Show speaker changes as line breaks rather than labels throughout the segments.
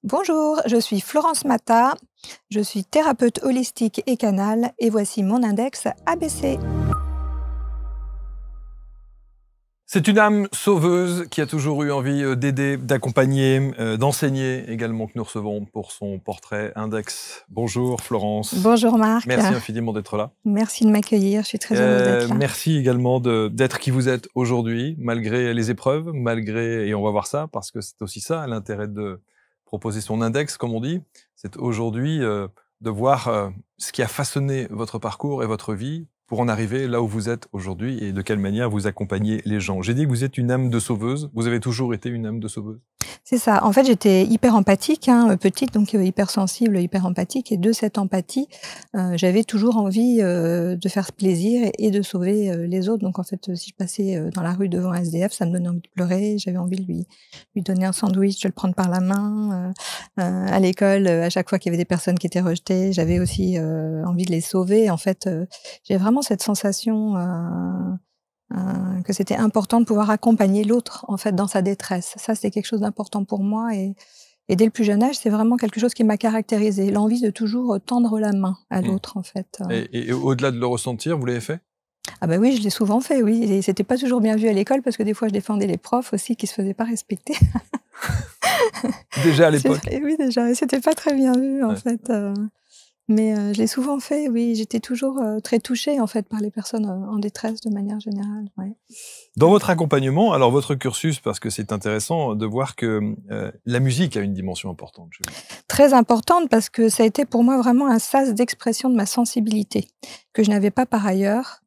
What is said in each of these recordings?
Bonjour, je suis Florence Mata, je suis thérapeute holistique et canal et voici mon index ABC.
C'est une âme sauveuse qui a toujours eu envie d'aider, d'accompagner, d'enseigner également que nous recevons pour son portrait index. Bonjour Florence.
Bonjour Marc.
Merci infiniment d'être là.
Merci de m'accueillir, je suis très heureuse d'être là.
Merci également d'être qui vous êtes aujourd'hui, malgré les épreuves, et on va voir ça, parce que c'est aussi ça l'intérêt de proposer son index, comme on dit. C'est aujourd'hui de voir ce qui a façonné votre parcours et votre vie pour en arriver là où vous êtes aujourd'hui et de quelle manière vous accompagnez les gens. J'ai dit que vous êtes une âme de sauveuse. Vous avez toujours été une âme de sauveuse?
C'est ça. En fait, j'étais hyper empathique, petite, donc hypersensible, hyper empathique. Et de cette empathie, j'avais toujours envie de faire plaisir et de sauver les autres. Donc en fait, si je passais dans la rue devant un SDF, ça me donnait envie de pleurer. J'avais envie de lui donner un sandwich, de le prendre par la main. À l'école, à chaque fois qu'il y avait des personnes qui étaient rejetées, j'avais aussi envie de les sauver. En fait, j'ai vraiment cette sensation que c'était important de pouvoir accompagner l'autre en fait dans sa détresse. Ça, c'était quelque chose d'important pour moi et dès le plus jeune âge, c'est vraiment quelque chose qui m'a caractérisée, l'envie de toujours tendre la main à l'autre en fait.
Et au-delà de le ressentir, vous l'avez fait?
Ah bah oui, je l'ai souvent fait, oui. Et c'était pas toujours bien vu à l'école parce que des fois, je défendais les profs aussi qui se faisaient pas respecter.
Déjà à l'époque?
Oui, déjà. Et c'était pas très bien vu en fait. Mais je l'ai souvent fait, oui. J'étais toujours très touchée en fait par les personnes en détresse de manière générale. Ouais.
Dans votre accompagnement, alors votre cursus, parce que c'est intéressant de voir que la musique a une dimension importante chez vous.
Très importante parce que ça a été pour moi vraiment un sas d'expression de ma sensibilité que je n'avais pas par ailleurs.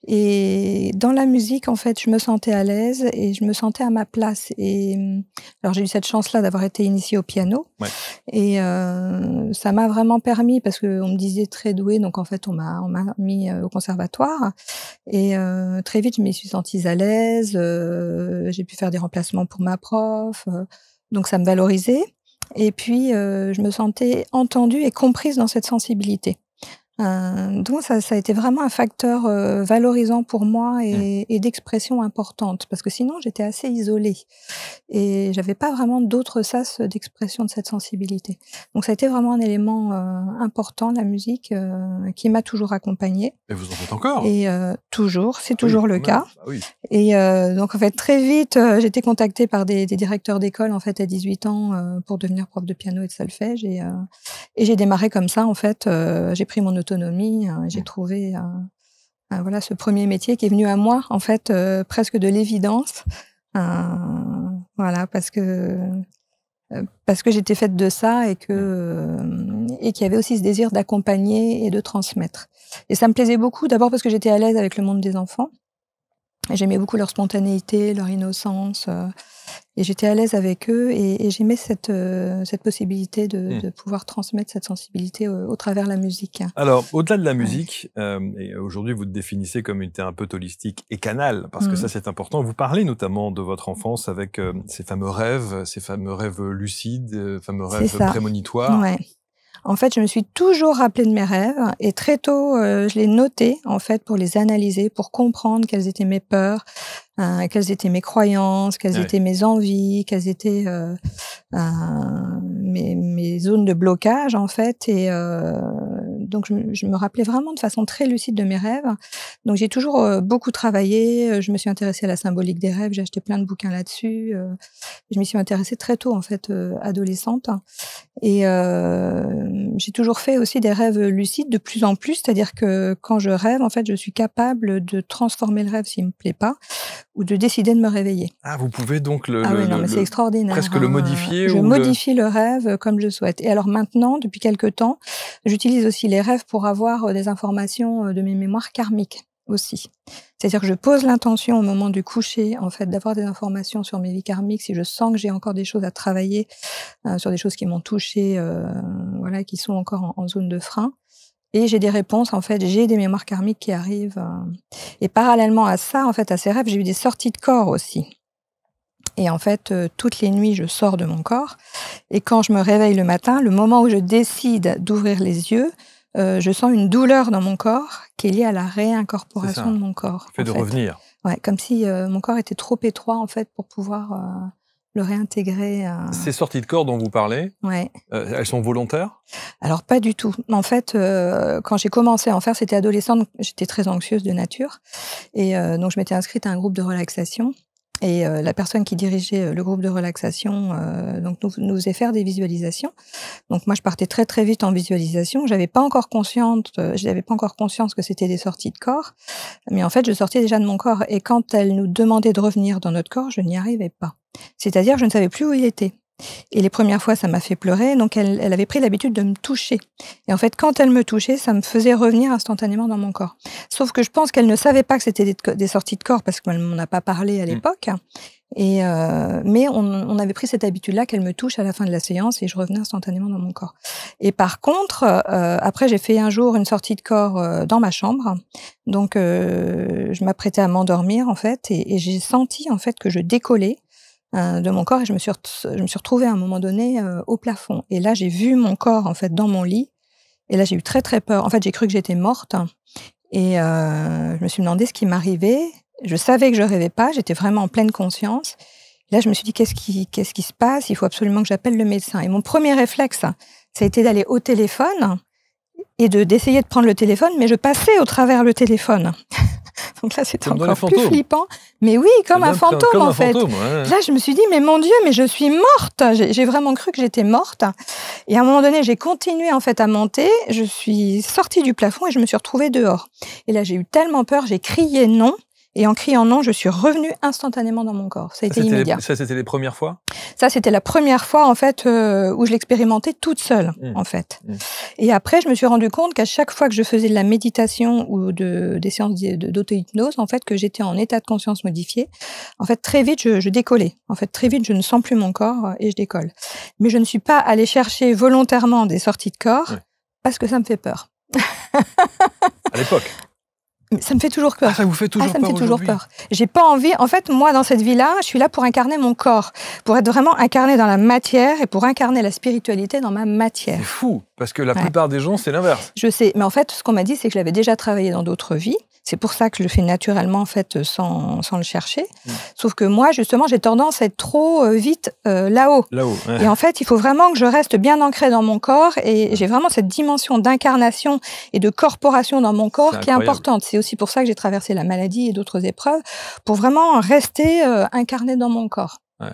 Et dans la musique, en fait, je me sentais à l'aise et je me sentais à ma place. Et alors j'ai eu cette chance-là d'avoir été initiée au piano.
Ouais.
Et ça m'a vraiment permis, parce qu'on me disait très douée, donc en fait on m'a mis au conservatoire. Et très vite je m'y suis sentie à l'aise. J'ai pu faire des remplacements pour ma prof. Donc ça me valorisait. Et puis je me sentais entendue et comprise dans cette sensibilité. Donc ça a été vraiment un facteur valorisant pour moi et d'expression importante, parce que sinon j'étais assez isolée et j'avais pas vraiment d'autres sas d'expression de cette sensibilité. Donc ça a été vraiment un élément important, la musique, qui m'a toujours accompagnée.
Et vous en faites encore?
Et toujours, c'est toujours le cas.
Ah oui.
Et donc en fait très vite, j'ai été contactée par des directeurs d'école en fait à 18 ans pour devenir prof de piano et de solfège et j'ai démarré comme ça en fait. J'ai pris mon autonomie, j'ai trouvé voilà ce premier métier qui est venu à moi en fait presque de l'évidence. Voilà parce que j'étais faite de ça et qu'il y avait aussi ce désir d'accompagner et de transmettre. Et ça me plaisait beaucoup, d'abord parce que j'étais à l'aise avec le monde des enfants. J'aimais beaucoup leur spontanéité, leur innocence, et j'étais à l'aise avec eux et j'aimais cette possibilité de pouvoir transmettre cette sensibilité au travers de la musique.
Alors, au-delà de la musique, et aujourd'hui vous te définissez comme une thérapeute holistique et canal, parce que ça c'est important. Vous parlez notamment de votre enfance avec ces fameux rêves lucides, fameux rêves prémonitoires.
Ouais. En fait, je me suis toujours rappelée de mes rêves et très tôt, je les notais en fait pour les analyser, pour comprendre quelles étaient mes peurs, quelles étaient mes croyances, quelles étaient mes envies, quelles étaient mes zones de blocage en fait. Et donc je me rappelais vraiment de façon très lucide de mes rêves. Donc j'ai toujours beaucoup travaillé. Je me suis intéressée à la symbolique des rêves. J'ai acheté plein de bouquins là-dessus. Je m'y suis intéressée très tôt en fait, adolescente. Et j'ai toujours fait aussi des rêves lucides de plus en plus, c'est-à-dire que quand je rêve, en fait, je suis capable de transformer le rêve s'il me plaît pas, ou de décider de me réveiller.
Ah, vous pouvez donc
c'est extraordinaire.
Presque le modifier.
Je modifie le rêve comme je souhaite. Et alors maintenant, depuis quelque temps, j'utilise aussi les rêves pour avoir des informations de mes mémoires karmiques aussi. C'est-à-dire que je pose l'intention au moment du coucher, en fait, d'avoir des informations sur mes vies karmiques, si je sens que j'ai encore des choses à travailler, sur des choses qui m'ont touchée, voilà, qui sont encore en zone de frein. Et j'ai des réponses, en fait, j'ai des mémoires karmiques qui arrivent. Et parallèlement à ça, en fait, à ces rêves, j'ai eu des sorties de corps aussi. Et en fait, toutes les nuits, je sors de mon corps. Et quand je me réveille le matin, le moment où je décide d'ouvrir les yeux, je sens une douleur dans mon corps qui est liée à la réincorporation de mon corps.
Fait de revenir.
Ouais, comme si mon corps était trop étroit en fait pour pouvoir le réintégrer.
Ces sorties de corps dont vous parlez,
ouais.
Elles sont volontaires?
Alors, pas du tout. En fait, quand j'ai commencé à en faire, c'était adolescente, j'étais très anxieuse de nature. Et donc, je m'étais inscrite à un groupe de relaxation. Et la personne qui dirigeait le groupe de relaxation donc nous faisait faire des visualisations. Donc moi, je partais très très vite en visualisation. J'avais pas encore conscience que c'était des sorties de corps, mais en fait, je sortais déjà de mon corps. Et quand elle nous demandait de revenir dans notre corps, je n'y arrivais pas. C'est-à-dire, je ne savais plus où il était. Et les premières fois, ça m'a fait pleurer. Donc, elle avait pris l'habitude de me toucher. Et en fait, quand elle me touchait, ça me faisait revenir instantanément dans mon corps. Sauf que je pense qu'elle ne savait pas que c'était des sorties de corps parce qu'elle m'en a pas parlé à l'époque. Et mais on avait pris cette habitude-là qu'elle me touche à la fin de la séance et je revenais instantanément dans mon corps. Et par contre, après, j'ai fait un jour une sortie de corps dans ma chambre. Donc, je m'apprêtais à m'endormir, en fait, et j'ai senti, en fait, que je décollais de mon corps et je me suis retrouvée à un moment donné au plafond. Et là, j'ai vu mon corps en fait dans mon lit. Et là, j'ai eu très très peur. En fait, j'ai cru que j'étais morte. Et je me suis demandé ce qui m'arrivait. Je savais que je rêvais pas. J'étais vraiment en pleine conscience. Et là, je me suis dit qu'est-ce qui se passe? Il faut absolument que j'appelle le médecin. Et mon premier réflexe, ça a été d'aller au téléphone et d'essayer de prendre le téléphone, mais je passais au travers le téléphone. Donc là, c'était encore plus flippant. Mais oui, comme un fantôme, en fait. Ouais. Là, je me suis dit, mais mon Dieu, mais je suis morte. J'ai vraiment cru que j'étais morte. Et à un moment donné, j'ai continué, en fait, à monter. Je suis sortie du plafond et je me suis retrouvée dehors. Et là, j'ai eu tellement peur, j'ai crié non. Et en criant non, je suis revenue instantanément dans mon corps. Ça a été immédiat.
Ça, c'était les premières fois?
Ça, c'était la première fois, en fait, où je l'expérimentais toute seule, en fait. Et après, je me suis rendu compte qu'à chaque fois que je faisais de la méditation ou des séances d'auto-hypnose, en fait, que j'étais en état de conscience modifié, en fait, très vite, je décollais. En fait, très vite, je ne sens plus mon corps et je décolle. Mais je ne suis pas allée chercher volontairement des sorties de corps parce que ça me fait peur.
À l'époque?
Ça me fait toujours peur.
Ah, ça vous fait toujours peur?
Ça me fait toujours peur. J'ai pas envie. En fait, moi, dans cette vie-là, je suis là pour incarner mon corps, pour être vraiment incarné dans la matière et pour incarner la spiritualité dans ma matière.
C'est fou, parce que la plupart des gens, c'est l'inverse.
Je sais, mais en fait, ce qu'on m'a dit, c'est que je l'avais déjà travaillé dans d'autres vies. C'est pour ça que je le fais naturellement, en fait, sans le chercher. Sauf que moi, justement, j'ai tendance à être trop vite là-haut. Ouais. Et en fait, il faut vraiment que je reste bien ancrée dans mon corps. Et j'ai vraiment cette dimension d'incarnation et de corporation dans mon corps qui est importante. C'est aussi pour ça que j'ai traversé la maladie et d'autres épreuves, pour vraiment rester incarnée dans mon corps. Ouais.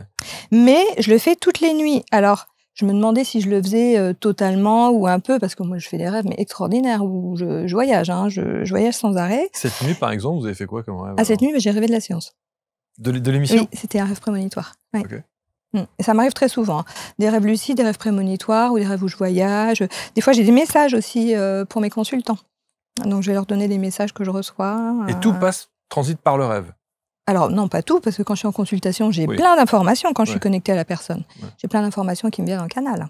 Mais je le fais toutes les nuits. Alors, je me demandais si je le faisais totalement ou un peu, parce que moi, je fais des rêves mais extraordinaires, où je voyage, je voyage sans arrêt.
Cette nuit, par exemple, vous avez fait quoi comme rêve?
Cette nuit, j'ai rêvé de la séance.
De l'émission?
Oui, c'était un rêve prémonitoire. Ouais.
Okay.
Et ça m'arrive très souvent. Hein. Des rêves lucides, des rêves prémonitoires, ou des rêves où je voyage. Des fois, j'ai des messages aussi pour mes consultants. Donc, je vais leur donner des messages que je reçois.
Et tout transite par le rêve?
Alors, non, pas tout, parce que quand je suis en consultation, j'ai plein d'informations quand je suis connectée à la personne. J'ai plein d'informations qui me viennent en canal.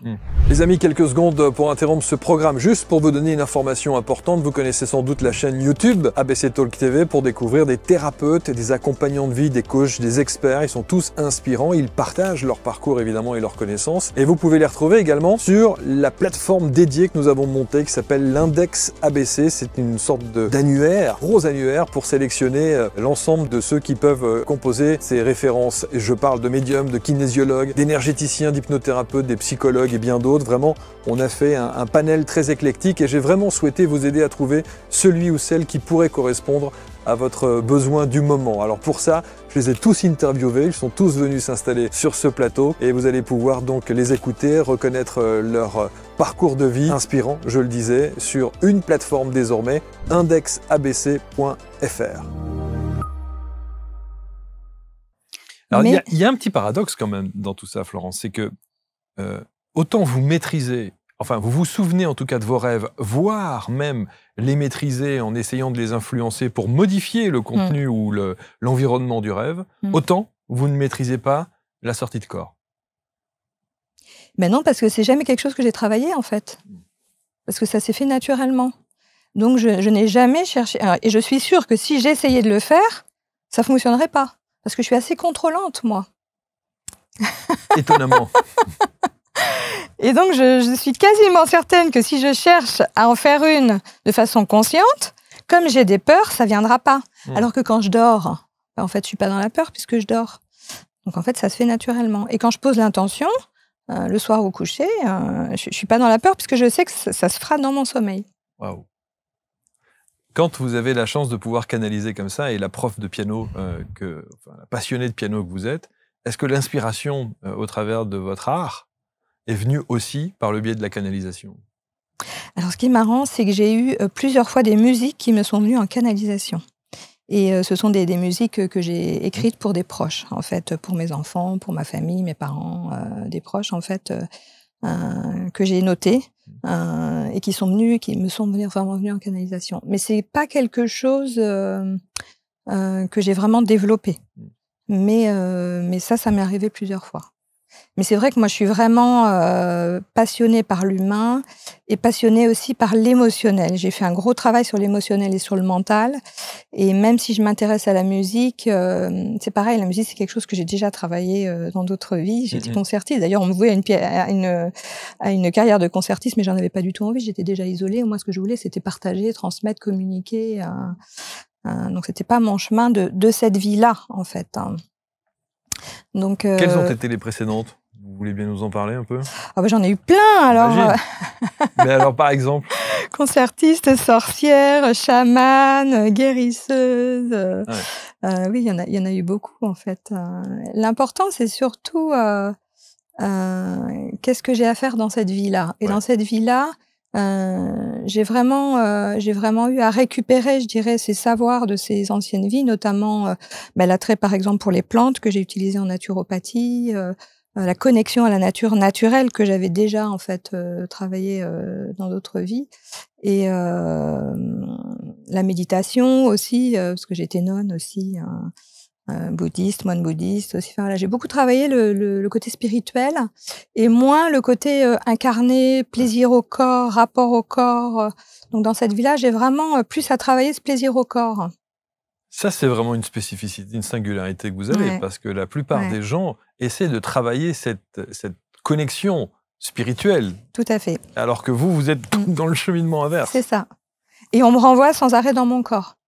Les amis, quelques secondes pour interrompre ce programme, juste pour vous donner une information importante. Vous connaissez sans doute la chaîne YouTube ABC Talk TV pour découvrir des thérapeutes, des accompagnants de vie, des coachs, des experts. Ils sont tous inspirants, ils partagent leur parcours évidemment et leurs connaissances. Et vous pouvez les retrouver également sur la plateforme dédiée que nous avons montée qui s'appelle l'Index ABC. C'est une sorte d'annuaire, gros annuaire pour sélectionner l'ensemble de ceux qui peuvent composer ces références. Je parle de médiums, de kinésiologues, d'énergéticiens, d'hypnothérapeutes, des psychologues et bien d'autres. Vraiment, on a fait un panel très éclectique et j'ai vraiment souhaité vous aider à trouver celui ou celle qui pourrait correspondre à votre besoin du moment. Alors pour ça, je les ai tous interviewés, ils sont tous venus s'installer sur ce plateau et vous allez pouvoir donc les écouter, reconnaître leur parcours de vie inspirant, je le disais, sur une plateforme désormais, indexabc.fr. Alors, il y a un petit paradoxe quand même dans tout ça, Florence, c'est que autant vous maîtrisez, enfin vous vous souvenez en tout cas de vos rêves, voire même les maîtriser en essayant de les influencer pour modifier le contenu ou l'environnement du rêve, autant vous ne maîtrisez pas la sortie de corps.
Ben non, parce que c'est jamais quelque chose que j'ai travaillé en fait. Parce que ça s'est fait naturellement. Donc je n'ai jamais cherché. Et je suis sûre que si j'essayais de le faire, ça ne fonctionnerait pas. Parce que je suis assez contrôlante, moi.
Étonnamment.
Et donc, je suis quasiment certaine que si je cherche à en faire une de façon consciente, comme j'ai des peurs, ça ne viendra pas. Alors que quand je dors, en fait, je ne suis pas dans la peur puisque je dors. Donc en fait, ça se fait naturellement. Et quand je pose l'intention, le soir au coucher, je suis pas dans la peur puisque je sais que ça se fera dans mon sommeil.
Waouh! Quand vous avez la chance de pouvoir canaliser comme ça, et la prof de piano, la passionnée de piano que vous êtes, est-ce que l'inspiration au travers de votre art est venue aussi par le biais de la canalisation?
Alors ce qui est marrant, c'est que j'ai eu plusieurs fois des musiques qui me sont venues en canalisation. Et ce sont des musiques que j'ai écrites pour des proches, en fait, pour mes enfants, pour ma famille, mes parents, des proches, en fait, que j'ai notées et qui me sont vraiment venues en canalisation. Mais c'est pas quelque chose que j'ai vraiment développé. Mais ça m'est arrivé plusieurs fois. Mais c'est vrai que moi, je suis vraiment passionnée par l'humain et passionnée aussi par l'émotionnel. J'ai fait un gros travail sur l'émotionnel et sur le mental. Et même si je m'intéresse à la musique, c'est pareil, la musique, c'est quelque chose que j'ai déjà travaillé dans d'autres vies. J'étais concertiste. D'ailleurs, on me vouait à une carrière de concertiste, mais j'en avais pas du tout envie. J'étais déjà isolée. Moi, ce que je voulais, c'était partager, transmettre, communiquer. Donc, c'était pas mon chemin de cette vie-là, en fait. Donc,
quelles ont été les précédentes? Vous voulez bien nous en parler un peu?
Ah bah, j'en ai eu plein, alors.
Mais alors, par exemple?
Concertiste, sorcière, chamane, guérisseuse. Oui, il y en a eu beaucoup, en fait. L'important, c'est surtout qu'est-ce que j'ai à faire dans cette vie-là. Et dans cette vie-là, j'ai vraiment eu à récupérer, je dirais, ces savoirs de ces anciennes vies, notamment l'attrait, par exemple, pour les plantes que j'ai utilisées en naturopathie, la connexion à la nature naturelle que j'avais déjà, en fait, travaillé dans d'autres vies. Et la méditation aussi, parce que j'étais nonne aussi, bouddhiste, moine bouddhiste aussi. Enfin, voilà, j'ai beaucoup travaillé le côté spirituel et moins le côté incarné, plaisir au corps, rapport au corps. Donc dans cette vie-là, j'ai vraiment plus à travailler ce plaisir au corps.
Ça, c'est vraiment une spécificité, une singularité que vous avez, parce que la plupart des gens essaient de travailler cette connexion spirituelle.
Tout à fait.
Alors que vous êtes dans le cheminement inverse.
C'est ça. Et on me renvoie sans arrêt dans mon corps.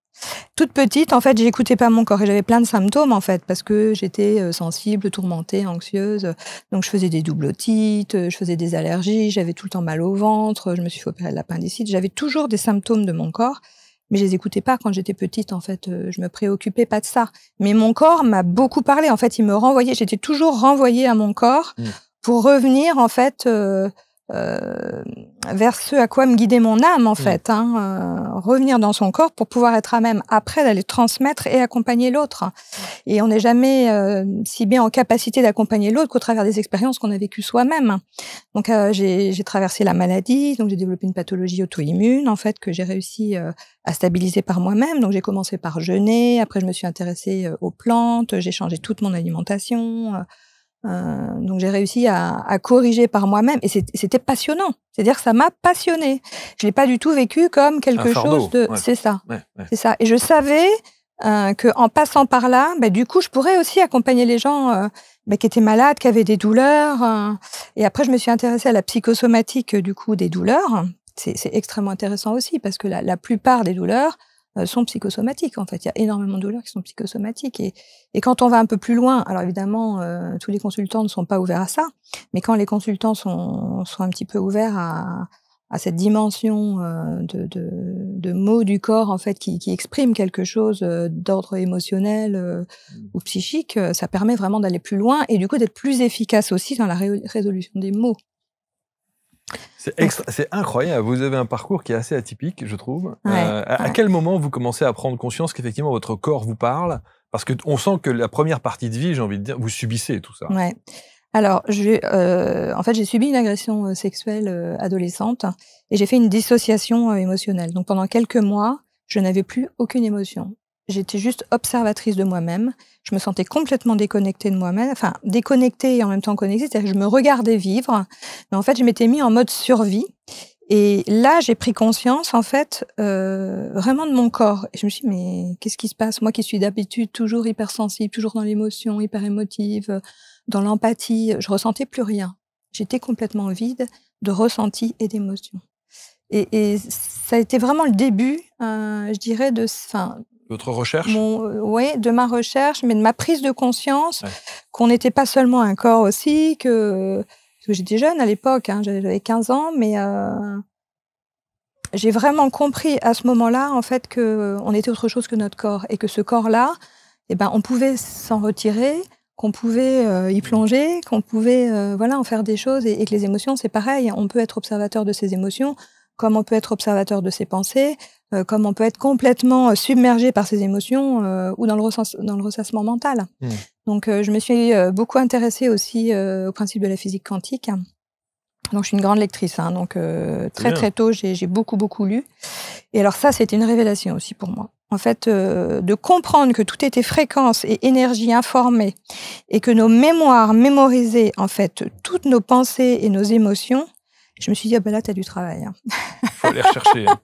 Toute petite, en fait, j'écoutais pas mon corps et j'avais plein de symptômes, en fait, parce que j'étais sensible, tourmentée, anxieuse. Donc, je faisais des doubles otites, je faisais des allergies, j'avais tout le temps mal au ventre, je me suis fait opérer de l'appendicite. J'avais toujours des symptômes de mon corps, mais je les écoutais pas quand j'étais petite, en fait. Je me préoccupais pas de ça. Mais mon corps m'a beaucoup parlé. En fait, il me renvoyait. J'étais toujours renvoyée à mon corps pour revenir, en fait, vers ce à quoi me guidait mon âme, en fait. Revenir dans son corps pour pouvoir être à même, après, d'aller transmettre et accompagner l'autre. Et on n'est jamais si bien en capacité d'accompagner l'autre qu'au travers des expériences qu'on a vécues soi-même. Donc, j'ai traversé la maladie, donc j'ai développé une pathologie auto-immune, en fait, que j'ai réussi à stabiliser par moi-même. Donc, j'ai commencé par jeûner, après je me suis intéressée aux plantes, j'ai changé toute mon alimentation. Donc j'ai réussi à corriger par moi-même et c'était passionnant. C'est-à-dire que ça m'a passionnée. Je l'ai pas du tout vécu comme quelque chose de. C'est ça. C'est ça. Et je savais que en passant par là, du coup, je pourrais aussi accompagner les gens qui étaient malades, qui avaient des douleurs. Et après, je me suis intéressée à la psychosomatique du coup des douleurs. C'est extrêmement intéressant aussi parce que la plupart des douleurs sont psychosomatiques, en fait. Il y a énormément de douleurs qui sont psychosomatiques. Et quand on va un peu plus loin, alors évidemment, tous les consultants ne sont pas ouverts à ça, mais quand les consultants sont un petit peu ouverts à cette dimension de mots du corps, en fait, qui expriment quelque chose d'ordre émotionnel ou psychique, ça permet vraiment d'aller plus loin et du coup d'être plus efficace aussi dans la résolution des mots.
C'est incroyable. Vous avez un parcours qui est assez atypique, je trouve. À quel moment vous commencez à prendre conscience qu'effectivement votre corps vous parle? Parce qu'on sent que la première partie de vie, j'ai envie de dire, vous subissez tout ça.
Ouais. Alors, en fait, j'ai subi une agression sexuelle adolescente et j'ai fait une dissociation émotionnelle. Donc, pendant quelques mois, je n'avais plus aucune émotion. J'étais juste observatrice de moi-même. Je me sentais complètement déconnectée de moi-même, enfin déconnectée et en même temps connectée, c'est-à-dire que je me regardais vivre, mais en fait je m'étais mis en mode survie. Et là j'ai pris conscience en fait vraiment de mon corps. Et je me suis dit mais qu'est-ce qui se passe? Moi qui suis d'habitude toujours hypersensible, toujours dans l'émotion, hyper émotive, dans l'empathie, je ressentais plus rien. J'étais complètement vide de ressenti et d'émotion. Et ça a été vraiment le début, je dirais,
Votre recherche?
Oui, de ma recherche, mais de ma prise de conscience
Ouais.
qu'on n'était pas seulement un corps aussi, parce que j'étais jeune à l'époque, hein, j'avais 15 ans, mais j'ai vraiment compris à ce moment-là, en fait, qu'on était autre chose que notre corps et que ce corps-là, eh ben, on pouvait s'en retirer, qu'on pouvait y plonger, qu'on pouvait voilà, en faire des choses et que les émotions, c'est pareil. On peut être observateur de ses émotions, comme on peut être observateur de ses pensées, comme on peut être complètement submergé par ses émotions ou dans le ressassement mental. Donc, je me suis beaucoup intéressée aussi au principe de la physique quantique. Donc, je suis une grande lectrice, hein, donc très
Bien.
très tôt, j'ai beaucoup lu. Et alors ça, c'était une révélation aussi pour moi. En fait, de comprendre que tout était fréquence et énergie informée et que nos mémoires mémorisaient en fait toutes nos pensées et nos émotions, je me suis dit, ah ben là, tu as du travail. Hein.
Faut aller rechercher. Hein.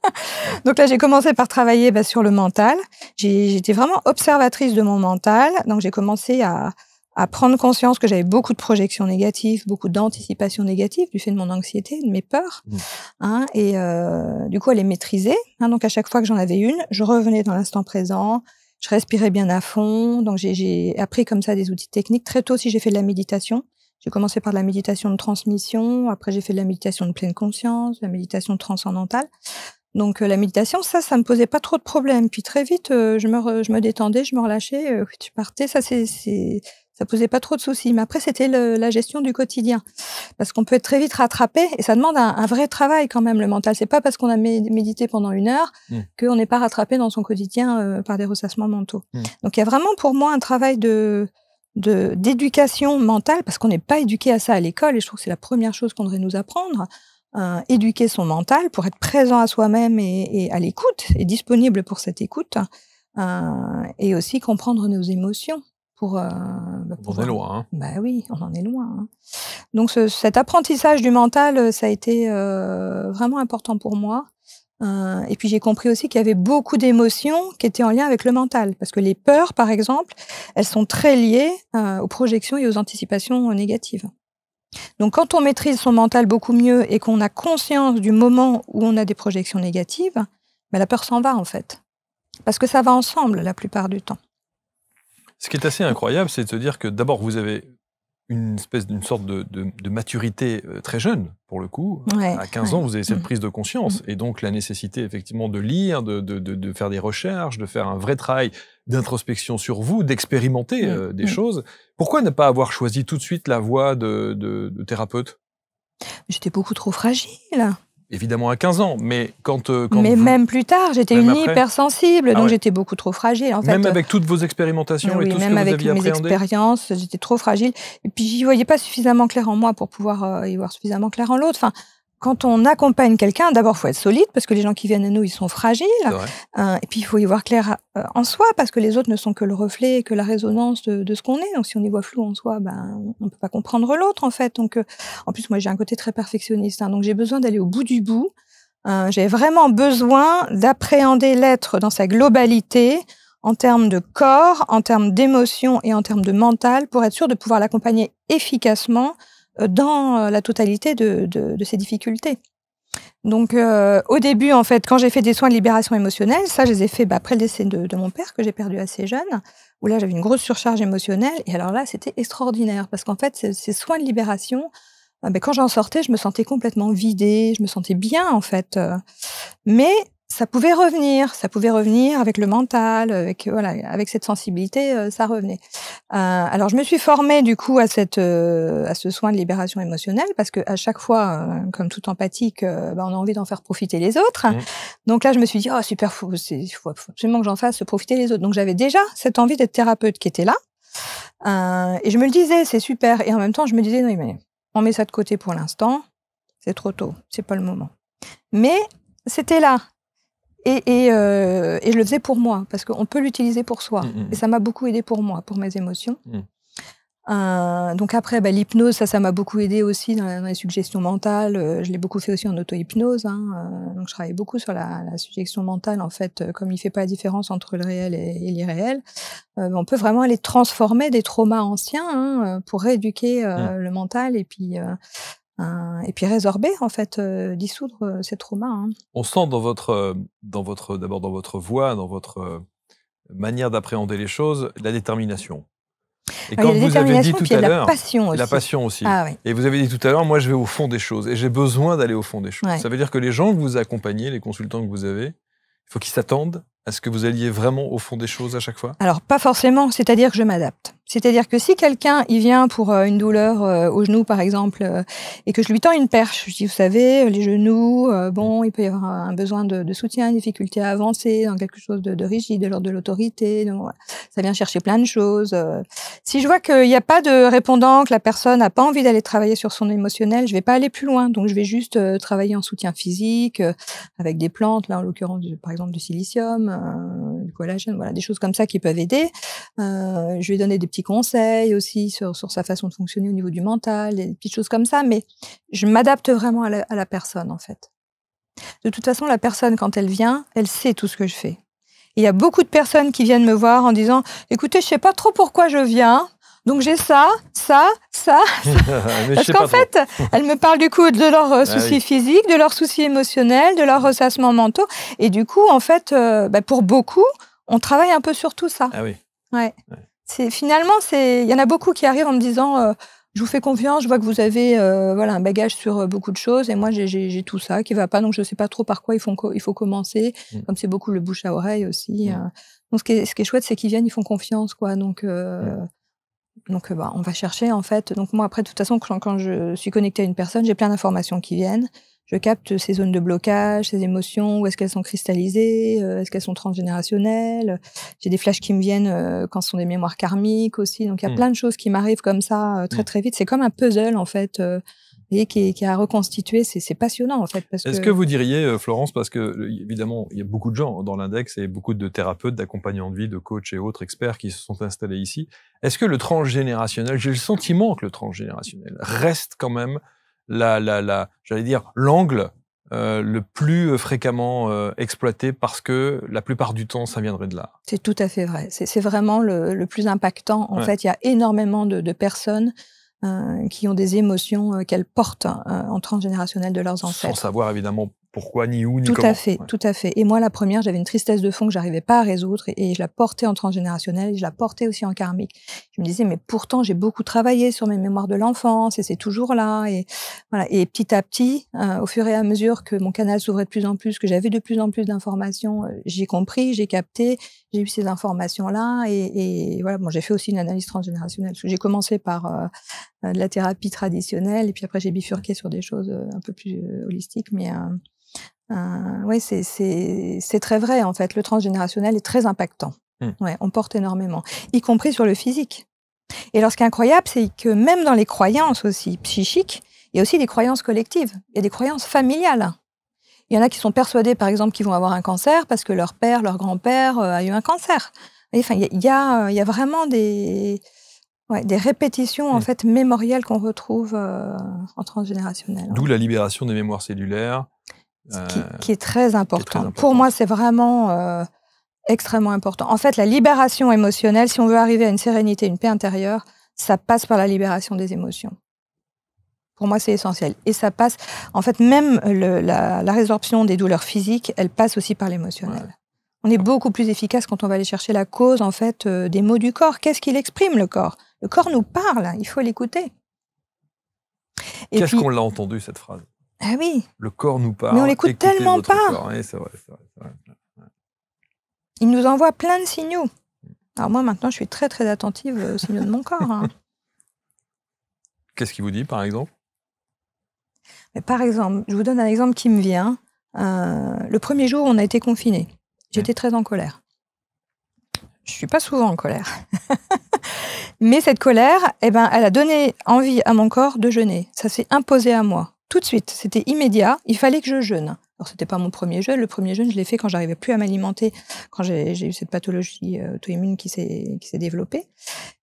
Donc là, j'ai commencé par travailler sur le mental. J'étais vraiment observatrice de mon mental. Donc j'ai commencé à prendre conscience que j'avais beaucoup de projections négatives, beaucoup d'anticipations négatives du fait de mon anxiété, de mes peurs. Hein, et du coup, à les maîtriser. Hein, donc à chaque fois que j'en avais une, je revenais dans l'instant présent. Je respirais bien à fond. Donc j'ai appris comme ça des outils techniques. Très tôt aussi, j'ai fait de la méditation. J'ai commencé par de la méditation de transmission. Après, j'ai fait de la méditation de pleine conscience, de la méditation transcendantale. Donc la méditation, ça me posait pas trop de problèmes. Puis très vite, je me détendais, je me relâchais, tu partais. Ça posait pas trop de soucis. Mais après, c'était la gestion du quotidien. Parce qu'on peut être très vite rattrapé et ça demande un vrai travail quand même, le mental. C'est pas parce qu'on a médité pendant 1 heure qu'on n'est pas rattrapé dans son quotidien par des ressassements mentaux. Donc il y a vraiment pour moi un travail d'éducation mentale parce qu'on n'est pas éduqué à ça à l'école et je trouve que c'est la première chose qu'on devrait nous apprendre. Éduquer son mental pour être présent à soi-même et à l'écoute et disponible pour cette écoute et aussi comprendre nos émotions.
On en est loin. Hein.
Bah oui, on en est loin. Hein. Donc cet apprentissage du mental, ça a été vraiment important pour moi. Et puis j'ai compris aussi qu'il y avait beaucoup d'émotions qui étaient en lien avec le mental. Parce que les peurs, par exemple, elles sont très liées aux projections et aux anticipations négatives. Donc quand on maîtrise son mental beaucoup mieux et qu'on a conscience du moment où on a des projections négatives, ben la peur s'en va en fait. Parce que ça va ensemble la plupart du temps.
Ce qui est assez incroyable, c'est de se dire que d'abord, vous avez une sorte de maturité très jeune, pour le coup.
Ouais,
à 15 ans, vous avez cette prise de conscience. Et donc, la nécessité, effectivement, de lire, de faire des recherches, de faire un vrai travail d'introspection sur vous, d'expérimenter des choses. Pourquoi ne pas avoir choisi tout de suite la voie de thérapeute?
J'étais beaucoup trop fragile.
Évidemment à 15 ans, mais
mais même plus tard, j'étais une hypersensible, donc j'étais beaucoup trop fragile. En fait,
même avec toutes vos expérimentations et tout ce que vous aviez appréhendé.
Même avec mes expériences, j'étais trop fragile. Et puis, j'y voyais pas suffisamment clair en moi pour pouvoir y voir suffisamment clair en l'autre. Enfin, quand on accompagne quelqu'un, d'abord, il faut être solide, parce que les gens qui viennent à nous, ils sont fragiles. Et puis, il faut y voir clair en soi, parce que les autres ne sont que le reflet, que la résonance de ce qu'on est. Donc, si on y voit flou en soi, on peut pas comprendre l'autre, en fait. Donc, en plus, moi, j'ai un côté très perfectionniste. Donc, j'ai besoin d'aller au bout du bout. J'ai vraiment besoin d'appréhender l'être dans sa globalité, en termes de corps, en termes d'émotion et en termes de mental, pour être sûr de pouvoir l'accompagner efficacement dans la totalité de ses difficultés. Donc, au début, en fait, quand j'ai fait des soins de libération émotionnelle, ça, je les ai fait après le décès de mon père, que j'ai perdu assez jeune, où là, j'avais une grosse surcharge émotionnelle. Et alors là, c'était extraordinaire, parce qu'en fait, ces soins de libération, quand j'en sortais, je me sentais complètement vidée, je me sentais bien, en fait. Mais ça pouvait revenir avec le mental, avec cette sensibilité, ça revenait. Alors je me suis formée du coup à ce soin de libération émotionnelle parce que à chaque fois, comme tout empathique, on a envie d'en faire profiter les autres. Donc là je me suis dit oh super, faut absolument que j'en fasse profiter les autres. Donc j'avais déjà cette envie d'être thérapeute qui était là, et je me le disais c'est super, et en même temps je me disais non mais on met ça de côté pour l'instant, c'est trop tôt, c'est pas le moment. Mais c'était là. Et je le faisais pour moi, parce qu'on peut l'utiliser pour soi. Et ça m'a beaucoup aidé pour moi, pour mes émotions. Donc après, l'hypnose, ça m'a beaucoup aidé aussi dans les suggestions mentales. Je l'ai beaucoup fait aussi en auto-hypnose. Donc je travaille beaucoup sur la suggestion mentale, en fait, comme il ne fait pas la différence entre le réel et l'irréel. On peut vraiment aller transformer des traumas anciens pour rééduquer le mental et puis résorber, en fait, dissoudre ces traumas.
On sent dans votre voix, dans votre manière d'appréhender les choses, la détermination. Et
Alors,
quand
il y a la
vous avez dit
détermination,
tout
puis il y
à
a la
l'heure,
passion aussi.
la passion aussi.
Ah oui.
Et vous avez dit tout à l'heure, moi je vais au fond des choses et j'ai besoin d'aller au fond des choses.
Ouais.
Ça veut dire que les gens que vous accompagnez, les consultants que vous avez, il faut qu'ils s'attendent à ce que vous alliez vraiment au fond des choses à chaque fois?
Alors, pas forcément, c'est-à-dire que je m'adapte. C'est-à-dire que si quelqu'un, il vient pour une douleur au genou, par exemple, et que je lui tends une perche, je dis, vous savez, les genoux, bon, il peut y avoir un besoin de soutien, une difficulté à avancer dans quelque chose de rigide, de l'ordre de l'autorité, donc, voilà. Ça vient chercher plein de choses. Si je vois qu'il n'y a pas de répondant, que la personne n'a pas envie d'aller travailler sur son émotionnel, je vais pas aller plus loin. Donc, je vais juste travailler en soutien physique, avec des plantes, là, en l'occurrence, par exemple, du silicium, du collagène, voilà, des choses comme ça qui peuvent aider. Je vais donner des petits conseils aussi sur sa façon de fonctionner au niveau du mental, des petites choses comme ça, mais je m'adapte vraiment à la personne, en fait. De toute façon, la personne, quand elle vient, elle sait tout ce que je fais. Il y a beaucoup de personnes qui viennent me voir en disant « Écoutez, je sais pas trop pourquoi je viens, donc j'ai ça. » Parce qu'en fait, elles me parlent du coup de leurs soucis physiques, de leurs soucis émotionnels, de leurs ressassements mentaux. Et du coup, en fait, pour beaucoup, on travaille un peu sur tout ça.
Ah oui.
Ouais. Finalement, il y en a beaucoup qui arrivent en me disant je vous fais confiance, je vois que vous avez voilà, un bagage sur beaucoup de choses et moi j'ai tout ça qui va pas, donc je sais pas trop par quoi il faut commencer. Comme c'est beaucoup le bouche à oreille aussi. Donc ce qui est chouette, c'est qu'ils viennent, ils font confiance, quoi. Donc on va chercher, en fait. Donc moi, après, de toute façon, quand je suis connectée à une personne, j'ai plein d'informations qui viennent. Je capte ces zones de blocage, ces émotions, où est-ce qu'elles sont cristallisées, est-ce qu'elles sont transgénérationnelles. J'ai des flashs qui me viennent quand ce sont des mémoires karmiques aussi. Donc il y a plein de choses qui m'arrivent comme ça très très vite. C'est comme un puzzle, en fait, et qui est à reconstituer. C'est passionnant, en fait.
Est-ce que vous diriez, Florence, parce que évidemment, il y a beaucoup de gens dans l'index et beaucoup de thérapeutes, d'accompagnants de vie, de coachs et autres experts qui se sont installés ici. Est-ce que le transgénérationnel, j'ai le sentiment que le transgénérationnel reste quand même j'allais dire, l'angle le plus fréquemment exploité parce que la plupart du temps, ça viendrait de là.
C'est tout à fait vrai. C'est vraiment le plus impactant. En fait, il y a énormément de personnes qui ont des émotions qu'elles portent en transgénérationnel de leurs ancêtres.
Sans savoir évidemment pourquoi, ni où, ni
tout
comment.
À fait, tout à fait. Et moi, la première, j'avais une tristesse de fond que j'arrivais pas à résoudre et je la portais en transgénérationnel et je la portais aussi en karmique. Je me disais, mais pourtant, j'ai beaucoup travaillé sur mes mémoires de l'enfance et c'est toujours là. Et, voilà. Et petit à petit, au fur et à mesure que mon canal s'ouvrait de plus en plus, que j'avais de plus en plus d'informations, j'ai compris, j'ai capté, j'ai eu ces informations-là et voilà. Bon, j'ai fait aussi une analyse transgénérationnelle parce que j'ai commencé par de la thérapie traditionnelle et puis après j'ai bifurqué sur des choses un peu plus holistiques, mais oui, c'est très vrai, en fait. Le transgénérationnel est très impactant. Ouais, on porte énormément, y compris sur le physique. Et alors, ce qui est incroyable, c'est que même dans les croyances aussi psychiques, il y a aussi des croyances collectives. Il y a des croyances familiales. Il y en a qui sont persuadés, par exemple, qu'ils vont avoir un cancer parce que leur père, leur grand-père a eu un cancer. Enfin, il y a vraiment des répétitions en fait mémorielles qu'on retrouve en transgénérationnel.
D'où la libération des mémoires cellulaires.
Qui est très important. Pour moi, c'est vraiment extrêmement important. En fait, la libération émotionnelle, si on veut arriver à une sérénité, une paix intérieure, ça passe par la libération des émotions. Pour moi, c'est essentiel. Et ça passe, en fait, même la résorption des douleurs physiques, elle passe aussi par l'émotionnel. Ouais. On est beaucoup plus efficace quand on va aller chercher la cause, en fait, des mots du corps. Qu'est-ce qu'il exprime, le corps? Le corps nous parle, il faut l'écouter.
Qu'est-ce qu'on l'a entendu, cette phrase?
Ah oui.
Le corps nous parle.
Mais on l'écoute tellement pas.
Oui, c'est vrai, c'est vrai.
Il nous envoie plein de signaux. Alors moi, maintenant, je suis très, très attentive aux signaux de mon corps. Hein.
Qu'est-ce qu'il vous dit, par exemple?
Mais par exemple, je vous donne un exemple qui me vient. Le premier jour où on a été confinés, j'étais très en colère. Je ne suis pas souvent en colère. Mais cette colère, elle a donné envie à mon corps de jeûner. Ça s'est imposé à moi. Tout de suite, c'était immédiat, il fallait que je jeûne. Alors, c'était pas mon premier jeûne. Le premier jeûne, je l'ai fait quand j'arrivais plus à m'alimenter, quand j'ai eu cette pathologie auto-immune qui s'est développée.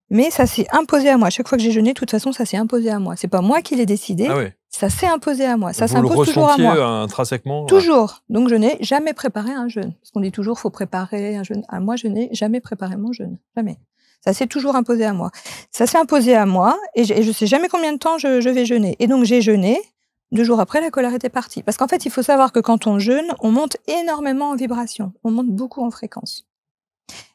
Mais ça s'est imposé à moi. Chaque fois que j'ai jeûné, de toute façon, ça s'est imposé à moi. C'est pas moi qui l'ai décidé, ça s'est imposé à moi. Ça s'impose toujours à moi.
Vous le ressentiez intrinsèquement?
Toujours. Donc, je n'ai jamais préparé un jeûne. Parce qu'on dit toujours, faut préparer un jeûne. Ah, moi, je n'ai jamais préparé mon jeûne. Jamais. Ça s'est toujours imposé à moi. Ça s'est imposé à moi et je sais jamais combien de temps je vais jeûner. Et donc, j'ai jeûné. 2 jours après, la colère était partie. Parce qu'en fait, il faut savoir que quand on jeûne, on monte énormément en vibration. On monte beaucoup en fréquence.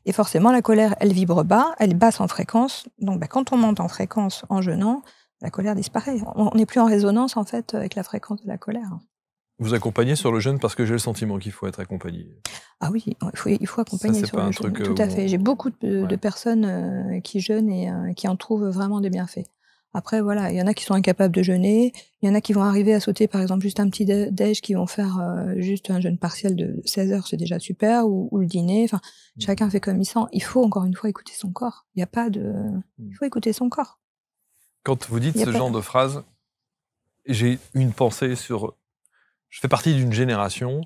Et forcément, la colère, elle vibre bas, elle est basse en fréquence. Donc, quand on monte en fréquence en jeûnant, la colère disparaît. On n'est plus en résonance, en fait, avec la fréquence de la colère.
Vous accompagnez sur le jeûne parce que j'ai le sentiment qu'il faut être accompagné.
Ah oui, il faut accompagner
ça,
sur le jeûne. Tout à fait. J'ai beaucoup de personnes qui jeûnent et qui en trouvent vraiment des bienfaits. Après, voilà, il y en a qui sont incapables de jeûner, il y en a qui vont arriver à sauter, par exemple, juste un petit déj, qui vont faire juste un jeûne partiel de 16 heures, c'est déjà super, ou le dîner, enfin, chacun fait comme il sent. Il faut, encore une fois, écouter son corps. Il faut écouter son corps.
Quand vous dites ce genre de phrase, j'ai une pensée sur... Je fais partie d'une génération,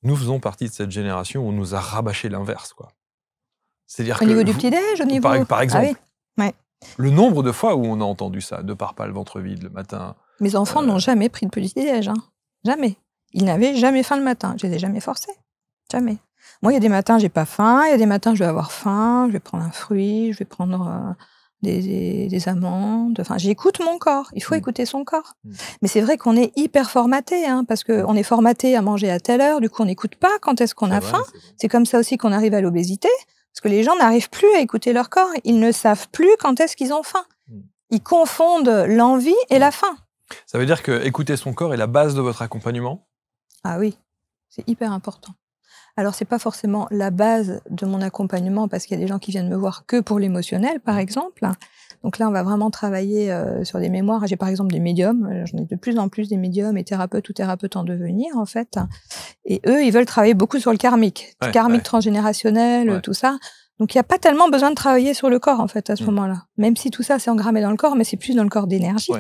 nous faisons partie de cette génération où on nous a rabâché l'inverse, quoi. C'est-à-dire
au niveau du petit-déj, au niveau...
Par exemple.
Ah oui. Ouais.
Le nombre de fois où on a entendu ça, ne pars pas le ventre vide le matin.
Mes enfants n'ont jamais pris de petit-déj, hein. Jamais. Ils n'avaient jamais faim le matin. Je les ai jamais forcés. Jamais. Moi, il y a des matins, j'ai pas faim. Il y a des matins, je vais avoir faim. Je vais prendre un fruit. Je vais prendre des amandes. Enfin, j'écoute mon corps. Il faut écouter son corps. Mais c'est vrai qu'on est hyper formaté, hein, parce qu'on est formaté à manger à telle heure. Du coup, on n'écoute pas quand est-ce qu'on a faim. C'est comme ça aussi qu'on arrive à l'obésité. Parce que les gens n'arrivent plus à écouter leur corps. Ils ne savent plus quand est-ce qu'ils ont faim. Ils confondent l'envie et la faim.
Ça veut dire que écouter son corps est la base de votre accompagnement ?
Ah oui, c'est hyper important. Alors, c'est pas forcément la base de mon accompagnement, parce qu'il y a des gens qui viennent me voir que pour l'émotionnel, par exemple. Donc là, on va vraiment travailler sur des mémoires. J'ai par exemple des médiums. J'en ai de plus en plus des médiums et thérapeutes ou thérapeutes en devenir, en fait. Et eux, ils veulent travailler beaucoup sur le karmique. Transgénérationnel, tout ça. Donc, il n'y a pas tellement besoin de travailler sur le corps, en fait, à ce moment-là. Même si tout ça, c'est engrammé dans le corps, mais c'est plus dans le corps d'énergie,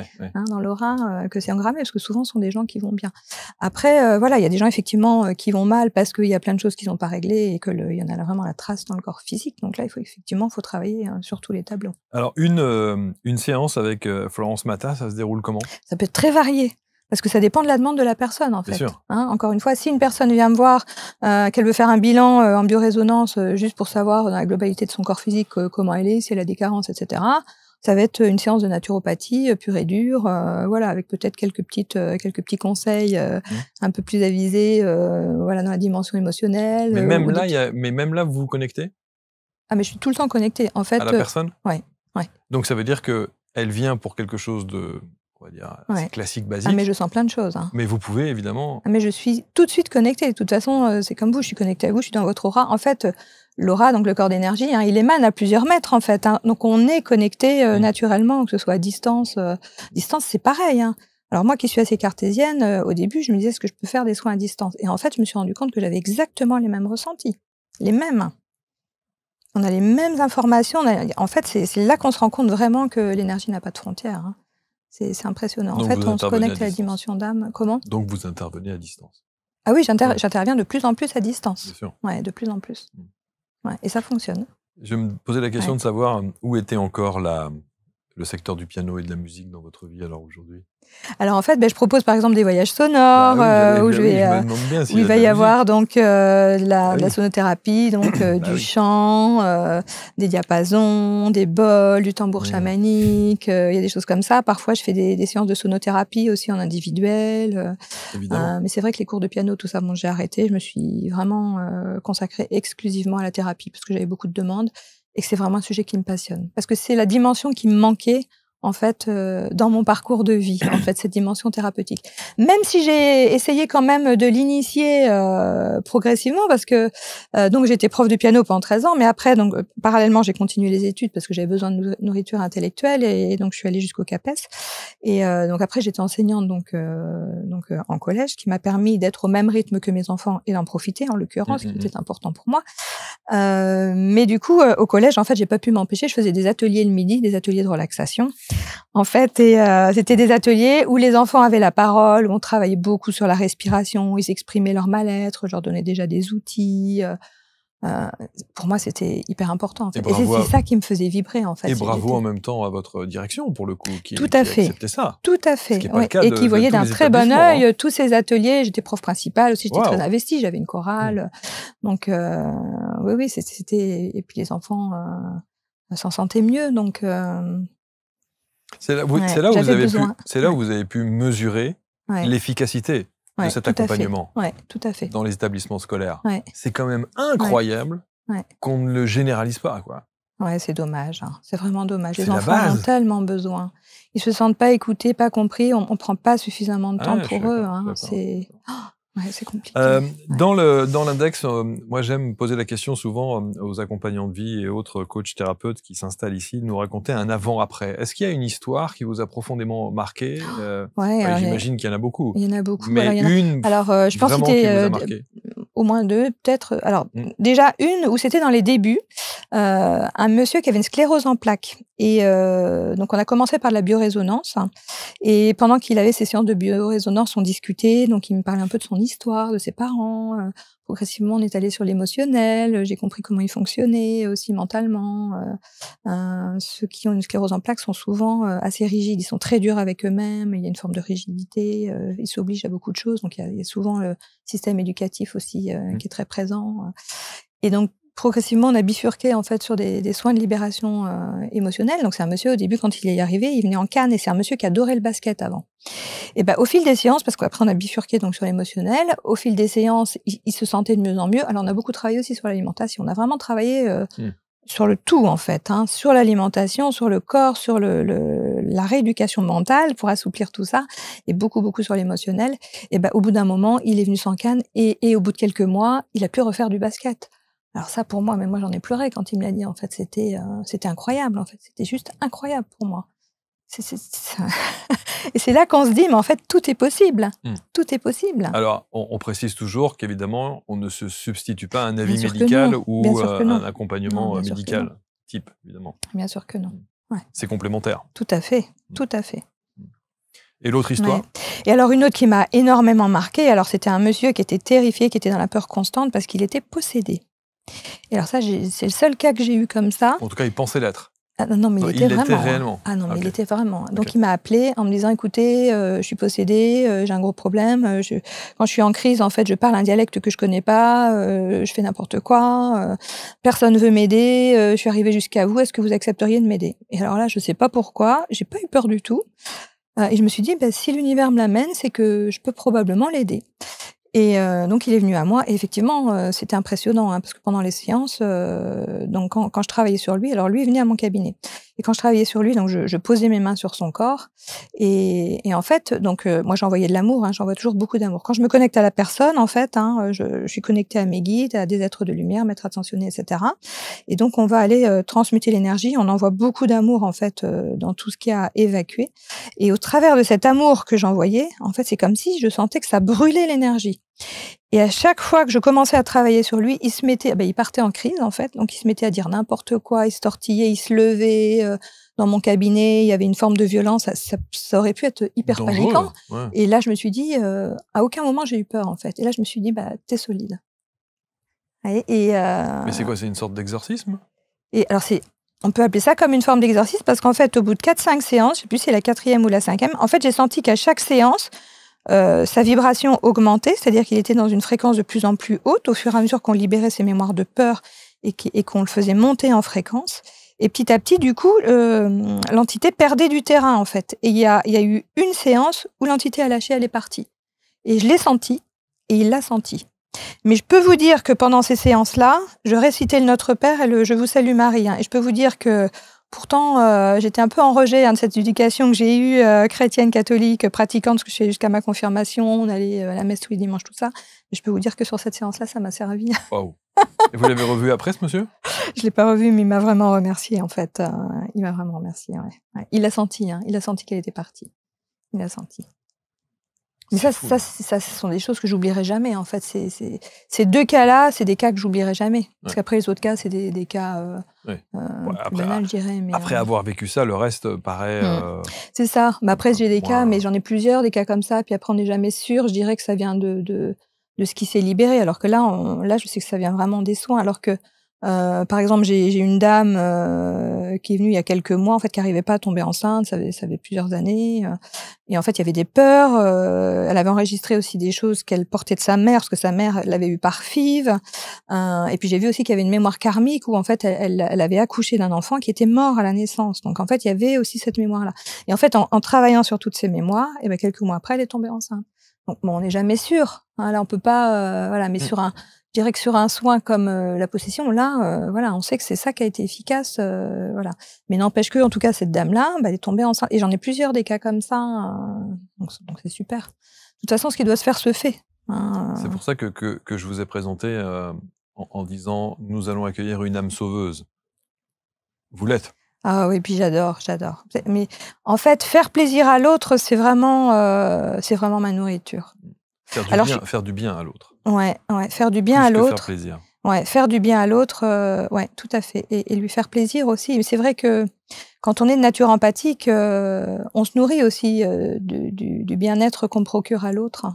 dans l'aura, que c'est engrammé, parce que souvent, ce sont des gens qui vont bien. Après, voilà, il y a des gens, effectivement, qui vont mal parce qu'il y a plein de choses qui sont pas réglées et qu'il y en a vraiment la trace dans le corps physique. Donc là, il faut travailler sur tous les tableaux.
Alors, une séance avec Florence Matta, ça se déroule comment ?
Ça peut être très varié. Parce que ça dépend de la demande de la personne, en fait.
Bien sûr.
Encore une fois, si une personne vient me voir, qu'elle veut faire un bilan en biorésonance juste pour savoir dans la globalité de son corps physique comment elle est, si elle a des carences, etc., ça va être une séance de naturopathie pure et dure, voilà, avec peut-être quelques petits conseils un peu plus avisés, voilà, dans la dimension émotionnelle.
Mais même là, vous vous connectez ?
Ah, mais je suis tout le temps connectée, en fait.
À la personne ?
Ouais.
Donc ça veut dire que elle vient pour quelque chose de, on va dire, classique, basique.
Ah, mais je sens plein de choses.
Mais vous pouvez, évidemment...
Ah, mais je suis tout de suite connectée. De toute façon, c'est comme vous, je suis connectée à vous, je suis dans votre aura. En fait, l'aura, donc le corps d'énergie, il émane à plusieurs mètres, en fait. Donc on est connecté naturellement, que ce soit à distance. Distance, c'est pareil. Alors moi qui suis assez cartésienne, au début, je me disais, est-ce que je peux faire des soins à distance ? Et en fait, je me suis rendu compte que j'avais exactement les mêmes ressentis. Les mêmes. On a les mêmes informations. En fait, c'est là qu'on se rend compte vraiment que l'énergie n'a pas de frontières. C'est impressionnant.
Donc
en fait, on se connecte à la dimension d'âme. Comment ?
Donc vous intervenez à distance.
Ah oui, j'interviens de plus en plus à distance.
Bien sûr.
Ouais, de plus en plus. Ouais, et ça fonctionne.
Je me posais la question de savoir où était encore le secteur du piano et de la musique dans votre vie alors aujourd'hui.
Alors en fait, je propose par exemple des voyages sonores où il va y avoir donc la sonothérapie, donc du chant, des diapasons, des bols, du tambour chamanique. Il y a des choses comme ça. Parfois, je fais des séances de sonothérapie aussi en individuel. Mais c'est vrai que les cours de piano, tout ça, j'ai arrêté. Je me suis vraiment consacrée exclusivement à la thérapie parce que j'avais beaucoup de demandes et que c'est vraiment un sujet qui me passionne. Parce que c'est la dimension qui me manquait en fait, dans mon parcours de vie, en fait, cette dimension thérapeutique. Même si j'ai essayé quand même de l'initier progressivement, parce que donc j'étais prof de piano pendant 13 ans, mais après, donc parallèlement, j'ai continué les études parce que j'avais besoin de nourriture intellectuelle, et donc je suis allée jusqu'au CAPES. Et donc après, j'étais enseignante donc en collège, qui m'a permis d'être au même rythme que mes enfants et d'en profiter, en l'occurrence, qui était important pour moi. Mais du coup, au collège, en fait, j'ai pas pu m'empêcher. Je faisais des ateliers le midi, des ateliers de relaxation. En fait, et c'était des ateliers où les enfants avaient la parole, où on travaillait beaucoup sur la respiration, où ils exprimaient leur mal-être, je leur donnais déjà des outils. Pour moi, c'était hyper important. En fait. Et c'est ça qui me faisait vibrer, en fait.
Et bravo en même temps à votre direction, pour le coup, qui
Tout à fait.
acceptait ça.
Tout à fait. Et qui voyait d'un très bon œil tous ces ateliers. J'étais prof principale aussi, j'étais très investie, j'avais une chorale. Donc, oui, c'était... Et puis les enfants s'en sentaient mieux, donc...
C'est là où vous avez pu mesurer l'efficacité de cet accompagnement
tout à fait.
dans les établissements scolaires. C'est quand même incroyable qu'on ne le généralise pas, quoi.
Ouais, c'est dommage. Hein. C'est vraiment dommage. Les
C'est la
enfants en ont
base.
tellement besoin. Ils se sentent pas écoutés, pas compris. On prend pas suffisamment de temps
Je suis
pour eux.
d'accord,
Hein.
je suis d'accord.
C'est compliqué.
Dans l'index, moi j'aime poser la question souvent aux accompagnants de vie et autres coachs thérapeutes qui s'installent ici, de nous raconter un avant-après. Est-ce qu'il y a une histoire qui vous a profondément marqué? J'imagine qu'il y en a beaucoup.
Il y en a beaucoup.
Mais une
alors, je pense
vraiment
que
qui vous a marqué.
Au moins deux, peut-être. Alors, déjà une où c'était dans les débuts, un monsieur qui avait une sclérose en plaques. Et donc, on a commencé par de la biorésonance. Et pendant qu'il avait ses séances de biorésonance, on discutait. Donc, il me parlait un peu de son histoire, de ses parents. Progressivement, on est allé sur l'émotionnel. J'ai compris comment il fonctionnait aussi mentalement. Ceux qui ont une sclérose en plaques sont souvent assez rigides. Ils sont très durs avec eux-mêmes. Il y a une forme de rigidité. Ils s'obligent à beaucoup de choses. Donc, il y a souvent le système éducatif aussi qui est très présent. Et donc, progressivement, on a bifurqué en fait sur des soins de libération émotionnelle. Donc, c'est un monsieur, au début, quand il est arrivé, il venait en canne et c'est un monsieur qui adorait le basket avant. Et ben, au fil des séances, parce qu'après, on a bifurqué donc sur l'émotionnel, au fil des séances, il se sentait de mieux en mieux. Alors, on a beaucoup travaillé aussi sur l'alimentation. On a vraiment travaillé sur le tout, en fait, hein, sur l'alimentation, sur le corps, sur la rééducation mentale pour assouplir tout ça, et beaucoup sur l'émotionnel. Et ben, au bout d'un moment, il est venu sans canne et au bout de quelques mois, il a pu refaire du basket. Alors ça, pour moi, mais moi, j'en ai pleuré quand il me l'a dit, en fait. C'était incroyable, en fait. C'était juste incroyable pour moi. Et c'est là qu'on se dit, mais en fait, tout est possible. Tout est possible.
Alors, on précise toujours qu'évidemment, on ne se substitue pas à un avis médical ou un accompagnement médical type, évidemment.
Bien sûr que non. Ouais.
C'est complémentaire.
Tout à fait, tout à fait.
Et l'autre histoire?
Et alors, une autre qui m'a énormément marquée, alors c'était un monsieur qui était terrifié, qui était dans la peur constante parce qu'il était possédé. Et alors ça, c'est le seul cas que j'ai eu comme ça.
En tout cas, il pensait l'être.
Ah non, mais il était vraiment.
Réellement.
Ah non, mais il était vraiment. Donc il m'a appelé en me disant, écoutez, je suis possédée, j'ai un gros problème. Quand je suis en crise, en fait, je parle un dialecte que je connais pas, je fais n'importe quoi. Personne veut m'aider. Je suis arrivée jusqu'à vous. Est-ce que vous accepteriez de m'aider? Et alors là, je sais pas pourquoi, j'ai pas eu peur du tout. Et je me suis dit, si l'univers me l'amène, c'est que je peux probablement l'aider. Et donc, il est venu à moi. Et effectivement, c'était impressionnant, hein, parce que pendant les séances, donc quand je travaillais sur lui, alors lui, il venait à mon cabinet. Et quand je travaillais sur lui, donc je posais mes mains sur son corps. Et en fait, donc moi, j'envoyais de l'amour. Hein, j'envoie toujours beaucoup d'amour. Quand je me connecte à la personne, en fait, hein, je suis connectée à mes guides, à des êtres de lumière, maîtres ascensionnés, etc. Et donc, on va aller transmuter l'énergie. On envoie beaucoup d'amour, en fait, dans tout ce qu'il y a à évacuer. Et au travers de cet amour que j'envoyais, en fait, c'est comme si je sentais que ça brûlait l'énergie. Et à chaque fois que je commençais à travailler sur lui, il partait en crise, en fait. Donc, il se mettait à dire n'importe quoi, il se tortillait, il se levait. Dans mon cabinet, il y avait une forme de violence. Ça aurait pu être hyper paniquant. Ouais. Et là, je me suis dit, à aucun moment, j'ai eu peur, en fait. Et là, je me suis dit, t'es solide. Mais
c'est quoi? C'est une sorte d'exorcisme?
Et alors, on peut appeler ça comme une forme d'exorcisme parce qu'en fait, au bout de 4-5 séances, je sais plus si c'est la 4e ou la 5e, en fait, j'ai senti qu'à chaque séance, sa vibration augmentait, c'est-à-dire qu'il était dans une fréquence de plus en plus haute au fur et à mesure qu'on libérait ses mémoires de peur et qu'on le faisait monter en fréquence. Et petit à petit, du coup, l'entité perdait du terrain, en fait. Et il y a eu une séance où l'entité a lâché, elle est partie. Et je l'ai senti, et il l'a senti. Mais je peux vous dire que pendant ces séances-là, je récitais le Notre Père et le Je vous salue Marie. Hein, et je peux vous dire que pourtant, j'étais un peu en rejet de cette éducation que j'ai eue, chrétienne, catholique, pratiquante, parce que je suis jusqu'à ma confirmation, on allait à la messe tous les dimanches, tout ça. Et je peux vous dire que sur cette séance-là, ça m'a servi.
Waouh. Et vous l'avez revu après, ce monsieur?
Je ne l'ai pas revu, mais il m'a vraiment remercié, en fait. Il m'a vraiment remercié, ouais. Il l'a senti, hein. Il a senti qu'elle était partie. Il l'a senti. Mais ça, ce sont des choses que j'oublierai jamais, en fait. Ces deux cas-là, c'est des cas que j'oublierai jamais. Parce qu'après, les autres cas, c'est des cas plus banals, je dirais. Mais,
après avoir vécu ça, le reste paraît...
C'est ça. Mais après, j'ai des cas, mais j'en ai plusieurs, des cas comme ça. Puis après, on n'est jamais sûr. Je dirais que ça vient de ce qui s'est libéré. Alors que là, je sais que ça vient vraiment des soins. Alors que, par exemple, j'ai une dame qui est venue il y a quelques mois, en fait, qui n'arrivait pas à tomber enceinte, ça fait plusieurs années. Et en fait, il y avait des peurs. Elle avait enregistré aussi des choses qu'elle portait de sa mère, parce que sa mère l'avait eu par FIV. Et puis j'ai vu aussi qu'il y avait une mémoire karmique où en fait, elle avait accouché d'un enfant qui était mort à la naissance. Donc en fait, il y avait aussi cette mémoire-là. Et en fait, en travaillant sur toutes ces mémoires, et quelques mois après, elle est tombée enceinte. Donc, bon, on n'est jamais sûr. Hein, là, on peut pas, voilà, mais je dirais que sur un soin comme la possession, là, voilà, on sait que c'est ça qui a été efficace, voilà. Mais n'empêche que, en tout cas, cette dame-là, elle est tombée enceinte. Et j'en ai plusieurs des cas comme ça, donc c'est super. De toute façon, ce qui doit se faire se fait. Hein,
C'est pour ça que je vous ai présenté en disant, nous allons accueillir une âme sauveuse. Vous l'êtes.
Ah oui, puis j'adore. Mais en fait, faire plaisir à l'autre, c'est vraiment ma nourriture.
Faire du bien à l'autre.
Ouais, faire du bien à l'autre.
Faire plaisir.
Ouais, faire du bien à l'autre, ouais, tout à fait. Et lui faire plaisir aussi. Mais c'est vrai que quand on est de nature empathique, on se nourrit aussi du bien-être qu'on procure à l'autre.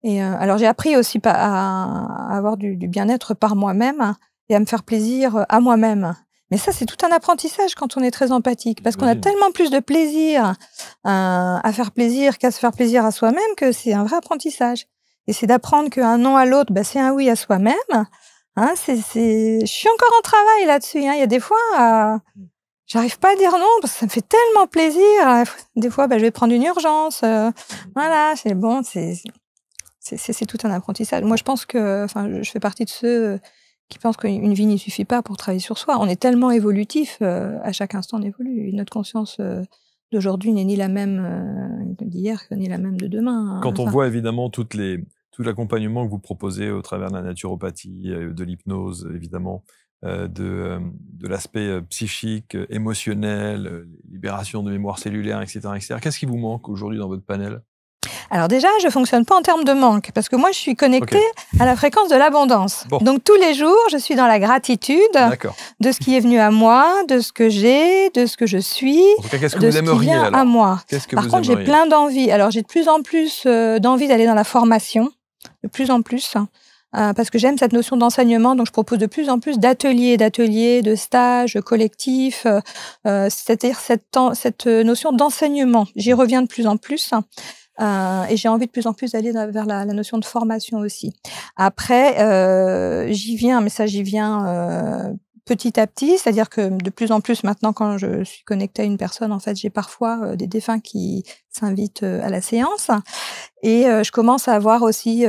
Et alors j'ai appris aussi à avoir du bien-être par moi-même et à me faire plaisir à moi-même. Mais ça, c'est tout un apprentissage quand on est très empathique, parce qu'on a tellement plus de plaisir à faire plaisir qu'à se faire plaisir à soi-même que c'est un vrai apprentissage. Et c'est d'apprendre qu'un non à l'autre, c'est un oui à soi-même. Hein, je suis encore en travail là-dessus. Hein. Il y a des fois, j'arrive pas à dire non parce que ça me fait tellement plaisir. Des fois, je vais prendre une urgence. Voilà, c'est bon, c'est tout un apprentissage. Moi, je pense que, je fais partie de ceux qui pensent qu'une vie n'y suffit pas pour travailler sur soi. On est tellement évolutif, à chaque instant on évolue. Notre conscience d'aujourd'hui n'est ni la même d'hier, ni la même de demain.
Quand on voit évidemment tout l'accompagnement que vous proposez au travers de la naturopathie, de l'hypnose, évidemment, de l'aspect psychique, émotionnel, libération de mémoire cellulaire, etc., etc. Qu'est-ce qui vous manque aujourd'hui dans votre panel ?
Alors déjà, je fonctionne pas en termes de manque, parce que moi, je suis connectée à la fréquence de l'abondance. Bon. Donc tous les jours, je suis dans la gratitude de ce qui est venu à moi, de ce que j'ai, de ce que je suis,
en tout cas, qu'est-ce que
de
vous
ce
aimeriez,
qui vient
alors
à moi. Par contre, j'ai plein d'envies. Alors j'ai de plus en plus d'envie d'aller dans la formation, de plus en plus. Parce que j'aime cette notion d'enseignement, donc je propose de plus en plus d'ateliers, de stages collectifs, c'est-à-dire cette notion d'enseignement. J'y reviens de plus en plus. Et j'ai envie de plus en plus d'aller vers la notion de formation aussi. Après, j'y viens petit à petit, c'est-à-dire que de plus en plus maintenant, quand je suis connectée à une personne, en fait, j'ai parfois des défunts qui s'invitent à la séance. Et je commence à avoir aussi,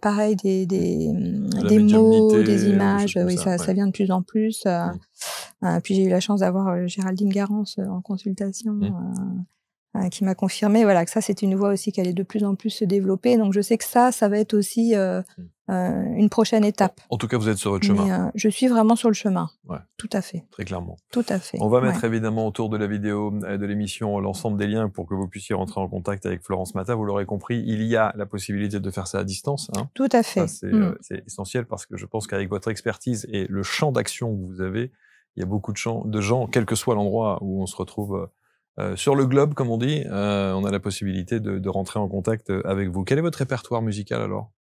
pareil, des mots, des images. Oui, ça vient de plus en plus. Puis j'ai eu la chance d'avoir Géraldine Garance en consultation. Qui m'a confirmé que ça, c'est une voie aussi qui allait de plus en plus se développer. Donc, je sais que ça va être aussi une prochaine étape.
En tout cas, vous êtes sur votre chemin.
Mais, je suis vraiment sur le chemin. Ouais. Tout à fait.
Très clairement.
Tout à fait.
On va mettre évidemment autour de la vidéo de l'émission l'ensemble des liens pour que vous puissiez rentrer en contact avec Florence Matta. Vous l'aurez compris, il y a la possibilité de faire ça à distance. Hein.
Tout à fait.
C'est essentiel parce que je pense qu'avec votre expertise et le champ d'action que vous avez, il y a beaucoup de gens, quel que soit l'endroit où on se retrouve sur le globe, comme on dit, on a la possibilité de rentrer en contact avec vous. Quel est votre répertoire musical alors ?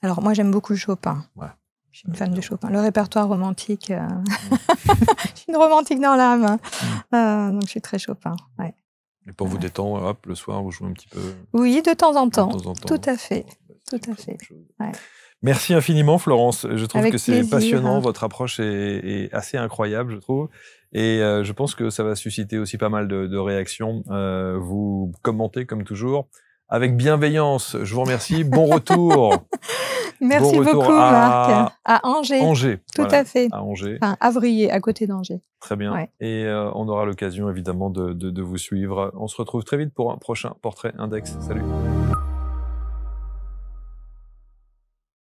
Alors moi j'aime beaucoup le Chopin. Ouais. Je suis une fan de Chopin. Le répertoire romantique, je suis une romantique dans l'âme. Donc je suis très Chopin. Ouais.
Et pour vous détendre, hop, le soir vous jouez un petit peu.
Oui, de temps en temps. Tout à fait. Tout à fait. Ouais.
Merci infiniment Florence. Je trouve que c'est passionnant. Votre approche est assez incroyable, je trouve. Et je pense que ça va susciter aussi pas mal de réactions. Vous commentez comme toujours avec bienveillance. Je vous remercie. Bon retour.
Merci beaucoup, Marc. À Angers.
Angers.
Tout à fait.
À Angers.
Enfin, Avrier, à côté d'Angers.
Très bien. Ouais. Et on aura l'occasion évidemment de vous suivre. On se retrouve très vite pour un prochain Portrait Index. Salut.